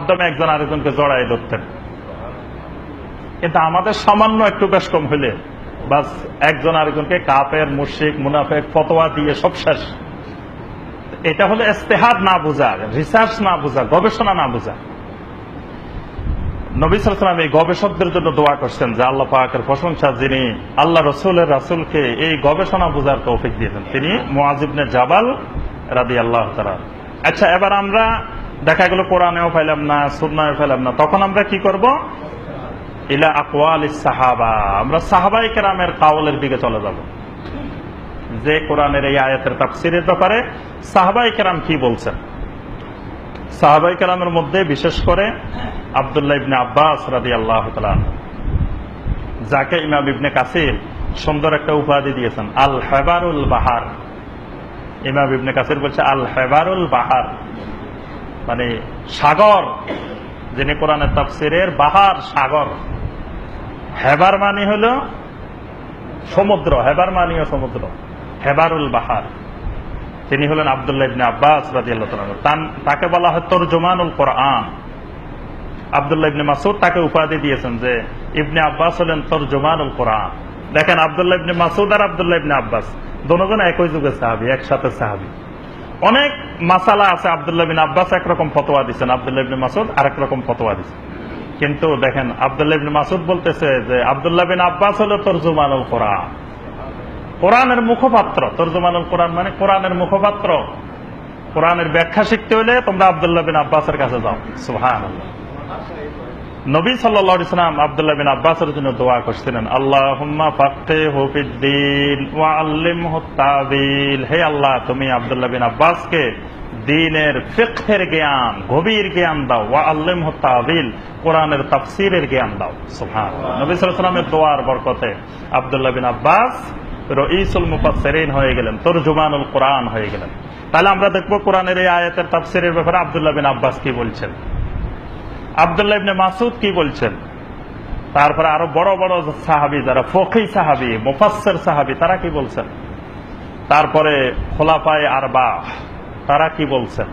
মাধ্যমে একজন আরেকজনকে জড়াই ধরতেন। কিন্তু আমাদের সামান্য একটু বেশ কম হইলে বাস একজন আরেকজনকে কাফের, মুশরিক, মুনাফিক ফতোয়া দিয়ে সব শেষ। এটা হলো ইজতিহাদ না বোঝা, রিসার্চ না বোঝা, গবেষণা না বোঝা। নবী সাল্লাল্লাহু আলাইহি ওয়াসাল্লাম এই গবেষকদের জন্য দোয়া করছেন যে আল্লাহ পাকের প্রশংসা যিনি আল্লাহ রাসূলকে এই গবেষণা বোঝার তৌফিক দিয়েছেন, তিনি মুআয ইবনে জাবাল রাদিয়াল্লাহু তাআলা। আচ্ছা, এবার আমরা দেখা গেল কোরআনেও পাইলাম না, সুন্নাহও পাইলাম না, তখন আমরা কি করব? ইলা আকওয়ালিস সাহাবা, আমরা সাহাবায়ে কেরামের কাওলের দিকে চলে যাব, যে কোরআনের এই আয়াতের তাফসীরের ব্যাপারে সাহাবায়ে কেরাম কি বলছেন। সাহাবায়ে কেরামের মধ্যে বিশেষ করে আব্দুল্লাহ ইবনে আব্বাস রাদিয়াল্লাহু তাআলা, যাকে ইমাম ইবনে কাসির সুন্দর একটা উপাধি দিয়েছেন, আল হেবারুল বাহার। ইমাম ইবনে কাসির বলছে আল হেবারুল বাহার, মানে সাগর, যিনি কোরআনের তাফসীরের বাহার, সাগর। হেবার মানে হলো সমুদ্র, হেবার মানেও সমুদ্র, হেবারুল বাহার। তিনি হলেন আব্দুল্লাহ ইবনে আব্বাস রাদিয়াল্লাহু তাআলা। তাকে বলা হয় তরজমানুল কোরআন। আব্দুল্লাহ ইবনে মাসউদ তাকে উপাধি দিয়েছেন যে ইবনে আব্বাস হলেন তরজমানুল কোরআন। দেখেন, আব্দুল্লাহ ইবনে মাসউদ আর আব্দুল্লাহ ইবনে আব্বাস দুজন একই যুগের সাহাবী, একসাথে সাহাবী। অনেক মাসালা আছে, আব্দুল্লাহ ইবনে আব্বাস একরকম ফতোয়া দিচ্ছেন, আব্দুল্লাহ ইবনে মাসউদ আরেক রকম ফতোয়া দিচ্ছেন। কিন্তু দেখেন, আব্দুল্লাহ ইবনে মাসউদ বলতেছে যে আব্দুল্লাহ বিন আব্বাস হলো তরজমানুল কোরআন, কোরআনের মুখপাত্র। তরজমানুল কোরআন মানে কোরআনের মুখপাত্র। কোরআনের ব্যাখ্যা শিখতে হলে তোমরা আব্দুল্লাহ বিন আব্বাসের কাছে যাও। সুবহানাল্লাহ। নবী সাল্লাল্লাহু আলাইহি ওয়াসাল্লাম আব্দুল্লাহ বিন আব্বাসের জন্য দোয়া করছিলেন, আল্লাহুম্মা ফাক্কিহু ফিদ্দীন ওয়া আল্লিমহু তা'বীল। হে আল্লাহ, তুমি আব্দুল্লাহ বিন আব্বাসকে দ্বীনের ফিকহের জ্ঞান, গভীর জ্ঞান দাও, ওয়া আল্লিমহু তা'বীল, কোরআনের তাফসীরের জ্ঞান দাও। সুবহানাল্লাহ। নবী সাল্লাল্লাহু আলাইহি ওয়াসাল্লামের দোয়ার বরকতে আব্দুল্লাহ বিন আব্বাস রাঈসুল মুফাসসিরিন হয়ে গেলেন, তরজমানুল কোরআন হয়ে গেলেন। তাহলে আমরা দেখব কোরআনের এই আয়াতের তাফসীরের ব্যাপারে আব্দুল্লাহ বিন আব্বাস কি বলছেন, আব্দুল্লাহ ইবনে মাসউদ কি বলছেন, তারপরে আরো বড় বড় সাহাবী যারা ফকী সাহাবী, মুফাসসির সাহাবী, তারা কি বলছেন, তারপরে খুলাফায়ে আরবা তারা কি বলছেন,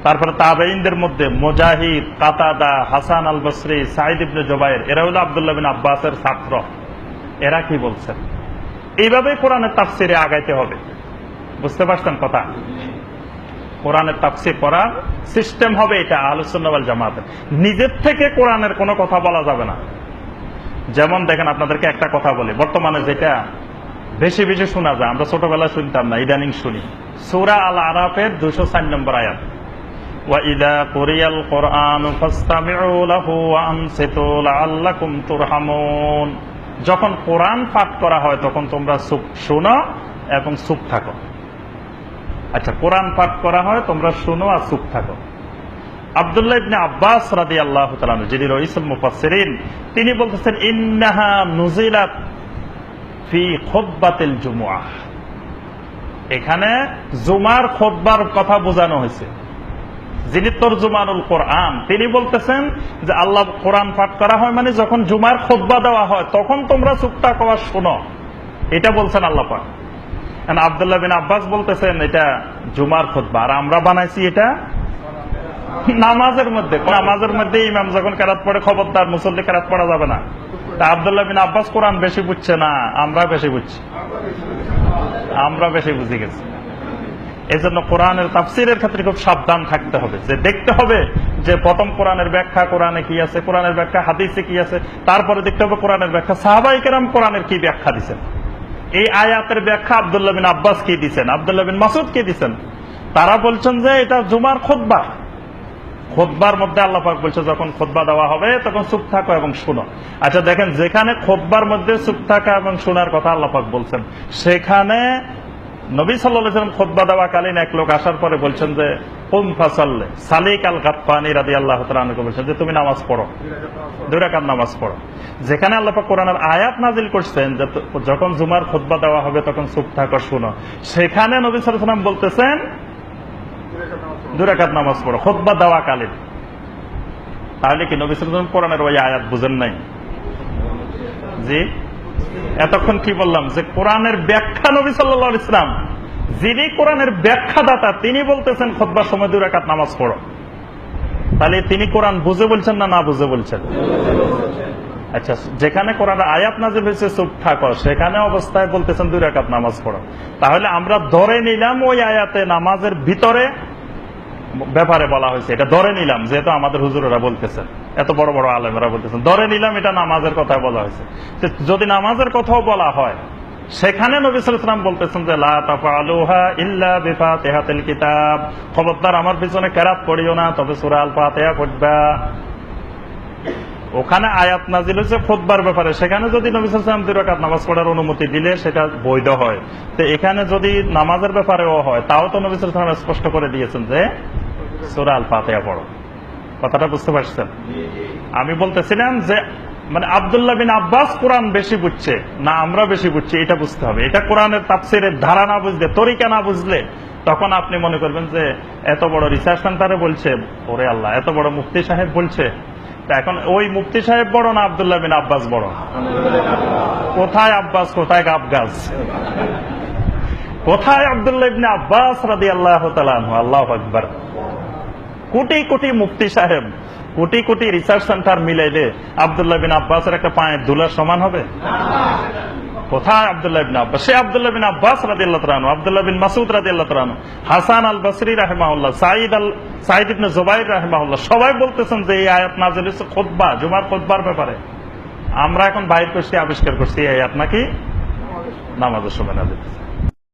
তারপরে তাবেঈনদের মধ্যে মুজাহিদ, কাতাদা, হাসান আল বসরি, সাঈদ ইবনে জুবায়ের, এরা হলো আব্দুল্লাহ বিন আব্বাসের ছাত্র, এরা কি বলছেন। এইভাবে কোরআনের তাফসীরে আগাইতে হবে। বুঝতে পারছেন কথা? কোরআনের তাফসীর করার সিস্টেম হবে এটা আহলুস সুন্নাহ ওয়াল জামাতের। নিজের থেকে কোরআনের কোনো কথা বলা যাবে না। যেমন দেখেন, আপনাদেরকে একটা কথা বলি, বর্তমানে যেটা বেশি বেশি শোনা যায়, আমরা ছোটবেলায় শুনতাম না, ইদানিং শুনি। সূরা আল আরাফের 204 নম্বর আয়াত, ওয়া ইযা কুরিয়াল কুরআনু ফাসতামিউ লাহু ওয়া আনসিতু লাআল্লাকুম তুরহামুন। যখন কোরআন পাঠ করা হয় তখন তোমরা শোনো এবং চুপ থাকো। আচ্ছা, কোরআন পাঠ করা হয়, তোমরা শোনো আর চুপ থাকো। আব্দুল্লাহ ইবনে আব্বাস রাদিয়াল্লাহু তাআলা, যিনি রাঈসুল মুফাসসিরিন, তিনি বলতেছেন ইন্নাহা নুজিলাত ফি খুতবাতিল জুমআহ। এখানে জুমার খুতবার কথা বোঝানো হয়েছে। যিনি তরজমানুল কোরআন, তিনি বলতেছেন যে আল্লাহ কোরআন পাঠ করা হয় মানে যখন জুমার খুতবা দেওয়া হয় তখন তোমরা চুপ থাকো আর শোনো, এটা বলছেন আল্লাহ পাক। আব্দুল্লাহ বিন আব্বাস বলতেছেন এটা জুমার খুতবা, আর আমরা বানাইছি এটা নামাজের মধ্যে। নামাজের মধ্যে ইমাম যখন কেরাত পড়ে, খবরদার মুসল্লি কেরাত পড়া যাবে না। তা আব্দুল্লাহ বিন আব্বাস কোরআন বেশি বুঝছে না, আমরা বেশি বুঝছি, আমরা বেশি বুঝে গেছি। এই জন্য কোরআনের তাফসীরের ক্ষেত্রে খুব সাবধান থাকতে হবে, যে দেখতে হবে যে প্রথম কোরআনের ব্যাখ্যা কোরআনে কি আছে, কোরআনের ব্যাখ্যা হাদিসে কি আছে, তারপরে দেখতে হবে কোরআনের ব্যাখ্যা সাহাবায়ে কেরাম কোরআনের কি ব্যাখ্যা দিচ্ছেন। এই আয়াতের ব্যাখ্যা আব্দুল্লাহ বিন আব্বাস কি দিচ্ছেন, আব্দুল্লাহ বিন মাসউদ কি দিচ্ছেন। তারা বলছেন যে এটা জুমার খুতবা। খুতবার মধ্যে আল্লাহ পাক বলছে যখন খুতবা দেওয়া হবে তখন চুপ থাকো এবং শোনো। আচ্ছা দেখেন, যেখানে খুতবার মধ্যে চুপ থাকা এবং শোনার কথা আল্লাহ পাক বলছেন, সেখানে নবী সাল্লাল্লাহু আলাইহি ওয়াসাল্লাম খুতবা দেওয়াকালীন এক লোক আসার পরে বলছেন যে কুম ফাসাল্লি, সালিক আল গাতফানি রাদিয়াল্লাহু তাআলা আনহু বলছেন যে তুমি নামাজ পড়ো, 2 রাকাত নামাজ পড়ো। যেখানে আল্লাহ পাক কোরআনের আয়াত নাযিল করছেন যে যখন জুমার খুতবা দেওয়া হবে তখন চুপ থাকো, শোনো, সেখানে নবী সাল্লাল্লাহু আলাইহি ওয়াসাল্লাম বলতেছেন 2 রাকাত নামাজ পড়ো খুতবা দেওয়াকালীন। তাহলে কি নবী সাল্লাল্লাহু আলাইহি ওয়াসাল্লাম কোরআনের ওই আয়াত বুঝেন নাই? জি, এতক্ষণ কি বললাম যে কোরআনের ব্যাখ্যা নবী সাল্লাল্লাহু আলাইহি ওয়াসাল্লাম, যিনি কোরআনের ব্যাখ্যাদাতা, তিনি বলতেছেন খুতবার সময় 2 রাকাত নামাজ পড়ো। তাহলে তিনি কোরআন বুঝে বলছেন না বুঝে বলছেন? আচ্ছা, যেখানে কোরআনের আয়াত নাযিল হয়েছে চুপ থাকো, সেখানে অবস্থায় বলতেছেন 2 রাকাত নামাজ পড়ো। তাহলে আমরা ধরে নিলাম ওই আয়াতে নামাজের ভিতরে ব্যাপারে বলা হয়েছে, এটা ধরে নিলাম, যেহেতু আমাদের হুজুরেরা বলতেছেন, এত বড় বড় আলেমরা বলতেছেন, ধরে নিলাম এটা নামাজের কথা বলা হয়েছে। যদি নামাজের কথাও বলা হয়, সেখানে নবী সাল্লাল্লাহু আলাইহি ওয়াসাল্লাম বলতেছেন যে লা তাফআলুহা ইল্লা বিফাতিহাতিল কিতাব, খবরদার আমার পিছনে কেরাত পড়িও না, তবে সূরা আল ফাতিহা পড়বা। ওখানে আয়াত নাযিল হয়েছে খুতবার ব্যাপারে, সেখানে যদি নবী সাল্লাল্লাহু আলাইহি ওয়াসাল্লাম 2 রাকাত নামাজ পড়ার অনুমতি দিলে সেটা বৈধ হয়। তো এখানে যদি নামাজের ব্যাপারেও হয়, তাও তো নবী সাল্লাল্লাহু আলাইহি ওয়াসাল্লাম স্পষ্ট করে দিয়েছেন যে সূরা আল ফাতিহা পড়ো। কথাটা বুঝতে পারছেন? আমি বলতেছিলাম যে মানে আব্দুল্লাহ বিন আব্বাস কোরআন বেশি বুঝছে না আমরা বেশি বুঝছি, এটা বুঝতে হবে। এটা কোরআনের তাফসীরের ধারা না বুঝলে, তরিকা না বুঝলে, তখন আপনি মনে করবেন যে এত বড় রিসার্চ সেন্টারে বলছে, ওরে আল্লাহ, এত বড় মুফতি সাহেব বলছে। এখন ওই মুফতি সাহেব বড় না আব্দুল্লাহ বিন আব্বাস বড়? কোথায় আব্বাস, কোথায় গাব গাছ? কোথায় আব্দুল্লাহ ইবনে আব্বাস রাদিয়াল্লাহু তাআলা আনহু? আল্লাহু আকবার। কোটি কোটি মুফতি সাহেব, কোটি কোটি রিসার্চ সেন্টার মিলাইলে আব্দুল্লাহ বিন আব্বাসের একটা পায়ের ধুলার সমান হবে? কোথায় আব্দুল্লাহ ইবনে আব্বাস? সে আব্দুল্লাহ বিন আব্বাস রাদিয়াল্লাহু তাআলা আনহু, আব্দুল্লাহ বিন মাসউদ রাদিয়াল্লাহু তাআলা আনহু, হাসান আল বসরি রাহিমাহুল্লাহ, সাঈদ ইবনে জুবাইর রাহিমাহুল্লাহ, সবাই বলতেছেন যে এই আয়াত নাযিল হয়েছে খুতবা, জুমার খুতবার ব্যাপারে। আমরা এখন বাইর করছি, আবিষ্কার করছি এই আয়াত নাকি নামাজের সময় নাযিল হয়েছে।